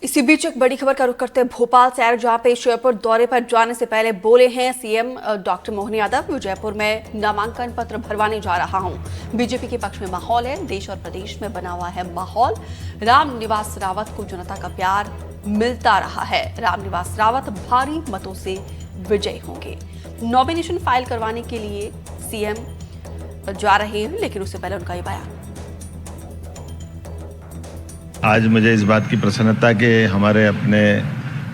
इसी बीच एक बड़ी खबर का रुख करते हैं भोपाल से, जहां पे जयपुर दौरे पर जाने से पहले बोले हैं सीएम डॉक्टर मोहन यादव, जयपुर में नामांकन पत्र भरवाने जा रहा हूं। बीजेपी के पक्ष में माहौल है, देश और प्रदेश में बना हुआ है माहौल। रामनिवास रावत को जनता का प्यार मिलता रहा है। रामनिवास रावत भारी मतों से विजयी होंगे। नॉमिनेशन फाइल करवाने के लिए सीएम जा रहे हैं, लेकिन उससे पहले उनका ये बयान। आज मुझे इस बात की प्रसन्नता कि हमारे अपने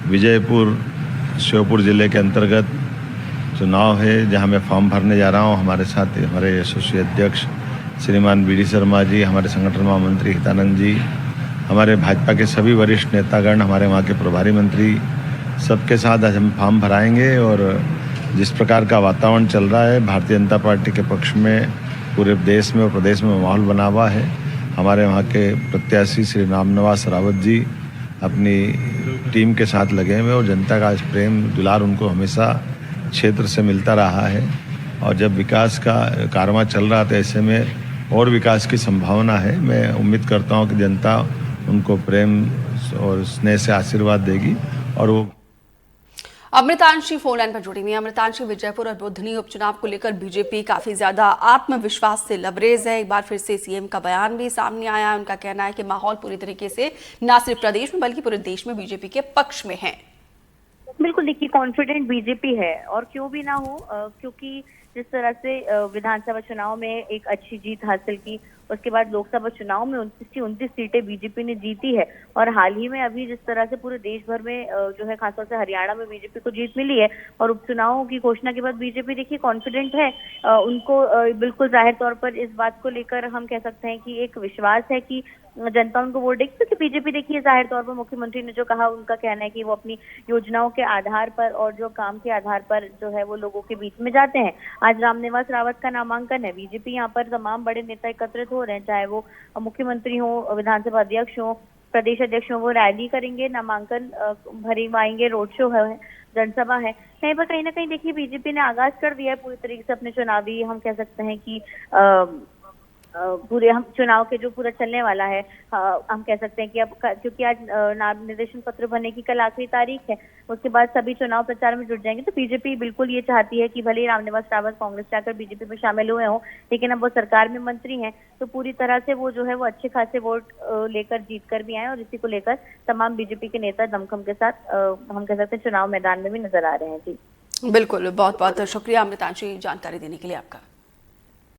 विजयपुर श्योपुर ज़िले के अंतर्गत चुनाव है, जहां मैं फॉर्म भरने जा रहा हूं। हमारे साथ हमारे यशस्वी अध्यक्ष श्रीमान बी डी शर्मा जी, हमारे संगठन महामंत्री हितानंद जी, हमारे भाजपा के सभी वरिष्ठ नेतागण, हमारे वहाँ के प्रभारी मंत्री, सबके साथ आज हम फॉर्म भराएंगे। और जिस प्रकार का वातावरण चल रहा है भारतीय जनता पार्टी के पक्ष में, पूरे देश में और प्रदेश में माहौल बना हुआ है। हमारे वहाँ के प्रत्याशी श्री रामनिवास रावत जी अपनी टीम के साथ लगे हुए और जनता का प्रेम दुलार उनको हमेशा क्षेत्र से मिलता रहा है। और जब विकास का कारवां चल रहा था, ऐसे में और विकास की संभावना है। मैं उम्मीद करता हूँ कि जनता उनको प्रेम और स्नेह से आशीर्वाद देगी। और वो अमृतांशी फोन लाइन पर जुड़ी हुई है। अमृतांशी, विजयपुर और बुधनी उपचुनाव को लेकर बीजेपी काफी ज्यादा आत्मविश्वास से लबरेज है। एक बार फिर से सीएम का बयान भी सामने आया है। उनका कहना है कि माहौल पूरी तरीके से न सिर्फ प्रदेश में बल्कि पूरे देश में बीजेपी के पक्ष में है। बिल्कुल, देखिए कॉन्फिडेंट बीजेपी है और क्यों भी ना हो, क्योंकि जिस तरह से विधानसभा चुनाव में एक अच्छी जीत हासिल की, उसके बाद लोकसभा चुनाव में 29 सीटें बीजेपी ने जीती है। और हाल ही में अभी जिस तरह से पूरे देश भर में जो है खासतौर से हरियाणा में बीजेपी को जीत मिली है और उपचुनावों की घोषणा के बाद बीजेपी देखिए कॉन्फिडेंट है। उनको बिल्कुल जाहिर तौर पर इस बात को लेकर हम कह सकते हैं कि एक विश्वास है कि जनता उनको वोट देगी, क्योंकि बीजेपी देखिए जाहिर तौर पर मुख्यमंत्री ने जो कहा, उनका कहना है कि वो अपनी योजनाओं के आधार पर और जो काम के आधार पर जो है वो लोगों के बीच में जाते हैं। आज रामनिवास रावत का नामांकन है। बीजेपी यहाँ पर तमाम बड़े नेता एकत्रित हो रहे हैं, चाहे वो मुख्यमंत्री हो, विधानसभा अध्यक्ष हो, प्रदेश अध्यक्ष हो। वो रैली करेंगे, नामांकन भरवाएंगे, रोड शो है, जनसभा है। कहीं पर कहीं ना कहीं देखिए बीजेपी ने आगाज कर दिया है पूरी तरीके से अपने चुनावी, हम कह सकते हैं कि पूरे हम चुनाव के जो पूरा चलने वाला है, हम कह सकते हैं कि अब क्योंकि आज नामांकन पत्र भरने की कल आखिरी तारीख है, उसके बाद सभी चुनाव प्रचार में जुट जाएंगे। तो बीजेपी बिल्कुल ये चाहती है कि भले ही रामनिवास रावत कांग्रेस जाकर बीजेपी में शामिल हुए हों, लेकिन अब वो सरकार में मंत्री हैं, तो पूरी तरह से वो जो है वो अच्छे खासे वोट लेकर जीत कर भी आए। और इसी को लेकर तमाम बीजेपी के नेता दमखम के साथ हम कह सकते हैं चुनाव मैदान में भी नजर आ रहे हैं। जी बिल्कुल, बहुत बहुत शुक्रिया अमृतांशी जानकारी देने के लिए आपका।